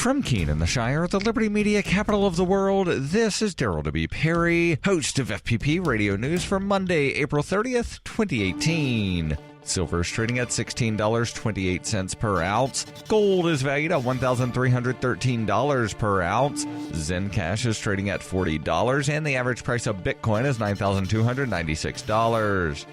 From Keene in the Shire, the Liberty Media capital of the world, this is Daryl W. Perry, host of FPP Radio News for Monday, April 30th, 2018. Silver is trading at $16.28 per ounce. Gold is valued at $1,313 per ounce. Zencash is trading at $40, and the average price of Bitcoin is $9,296.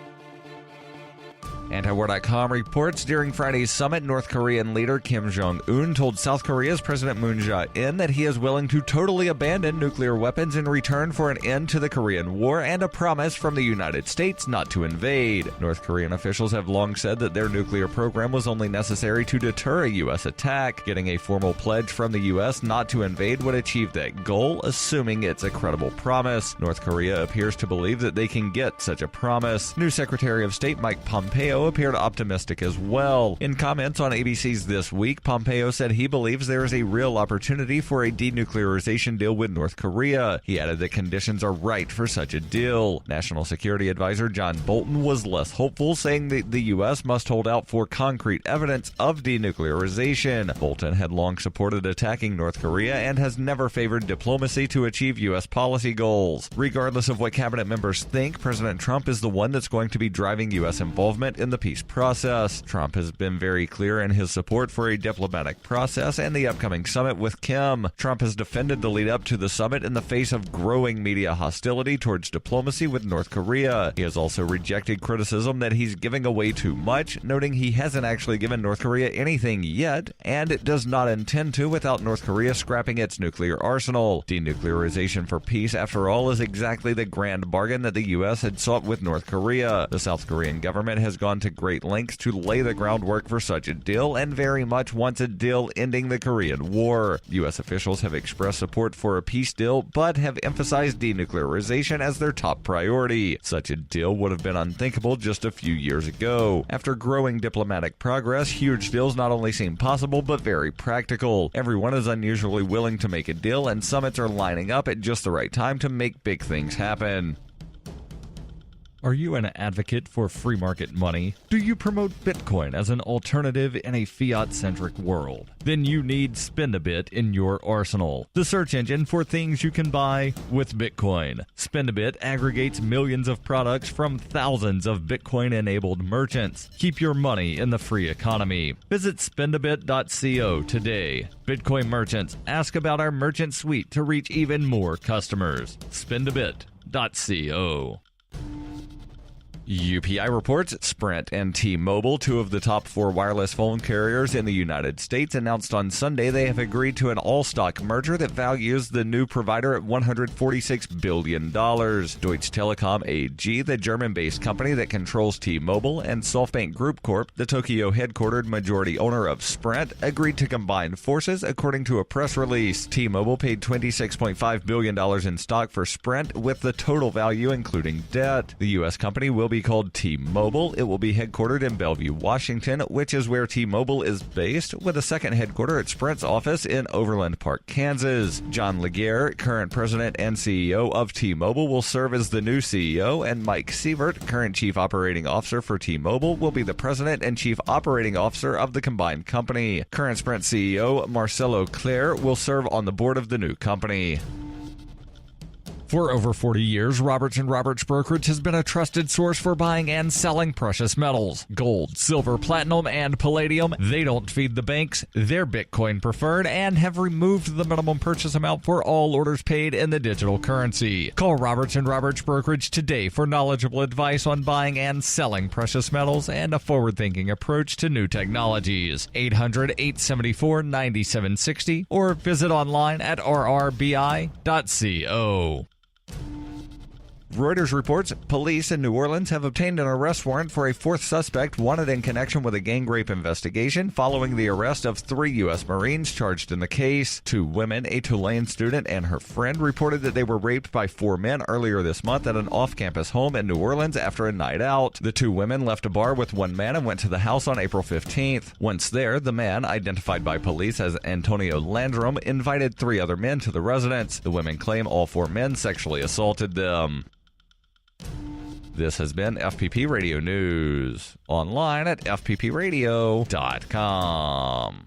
Antiwar.com reports during Friday's summit, North Korean leader Kim Jong-un told South Korea's President Moon Jae-in that he is willing to totally abandon nuclear weapons in return for an end to the Korean War and a promise from the United States not to invade. North Korean officials have long said that their nuclear program was only necessary to deter a U.S. attack. Getting a formal pledge from the U.S. not to invade would achieve that goal, assuming it's a credible promise. North Korea appears to believe that they can get such a promise. New Secretary of State Mike Pompeo appeared optimistic as well. In comments on ABC's This Week, Pompeo said he believes there is a real opportunity for a denuclearization deal with North Korea. He added that conditions are right for such a deal. National Security Advisor John Bolton was less hopeful, saying that the U.S. must hold out for concrete evidence of denuclearization. Bolton had long supported attacking North Korea and has never favored diplomacy to achieve U.S. policy goals. Regardless of what cabinet members think, President Trump is the one that's going to be driving U.S. involvement in the peace process. Trump has been very clear in his support for a diplomatic process and the upcoming summit with Kim. Trump has defended the lead up to the summit in the face of growing media hostility towards diplomacy with North Korea. He has also rejected criticism that he's giving away too much, noting he hasn't actually given North Korea anything yet, and does not intend to without North Korea scrapping its nuclear arsenal. Denuclearization for peace, after all, is exactly the grand bargain that the U.S. had sought with North Korea. The South Korean government has gone to great lengths to lay the groundwork for such a deal and very much wants a deal ending the Korean War. U.S. officials have expressed support for a peace deal, but have emphasized denuclearization as their top priority. Such a deal would have been unthinkable just a few years ago. After growing diplomatic progress, huge deals not only seem possible, but very practical. Everyone is unusually willing to make a deal, and summits are lining up at just the right time to make big things happen. Are you an advocate for free market money? Do you promote Bitcoin as an alternative in a fiat-centric world? Then you need Spendabit in your arsenal, the search engine for things you can buy with Bitcoin. Spendabit aggregates millions of products from thousands of Bitcoin-enabled merchants. Keep your money in the free economy. Visit spendabit.co today. Bitcoin merchants, ask about our merchant suite to reach even more customers. Spendabit.co. UPI reports Sprint and T-Mobile, two of the top 4 wireless phone carriers in the United States, announced on Sunday they have agreed to an all-stock merger that values the new provider at $146 billion. Deutsche Telekom AG, the German-based company that controls T-Mobile, and SoftBank Group Corp, the Tokyo-headquartered majority owner of Sprint, agreed to combine forces, according to a press release. T-Mobile paid $26.5 billion in stock for Sprint, with the total value including debt. The U.S. company will be called T-Mobile. It will be headquartered in Bellevue, Washington, which is where T-Mobile is based, with a second headquarter at Sprint's office in Overland Park, Kansas. John Legere, current president and CEO of T-Mobile, will serve as the new CEO, and Mike Sievert, current chief operating officer for T-Mobile, will be the president and chief operating officer of the combined company. Current Sprint CEO Marcelo Clare will serve on the board of the new company. For over 40 years, Roberts & Roberts Brokerage has been a trusted source for buying and selling precious metals. Gold, silver, platinum, and palladium. They don't feed the banks. They're Bitcoin preferred and have removed the minimum purchase amount for all orders paid in the digital currency. Call Roberts & Roberts Brokerage today for knowledgeable advice on buying and selling precious metals and a forward-thinking approach to new technologies. 800-874-9760 or visit online at rrbi.co. Reuters reports police in New Orleans have obtained an arrest warrant for a 4th suspect wanted in connection with a gang rape investigation following the arrest of 3 U.S. Marines charged in the case. 2 women, a Tulane student and her friend, reported that they were raped by 4 men earlier this month at an off-campus home in New Orleans after a night out. The 2 women left a bar with 1 man and went to the house on April 15th. Once there, the man, identified by police as Antonio Landrum, invited 3 other men to the residence. The women claim all 4 men sexually assaulted them. This has been FPP Radio News, online at fppradio.com.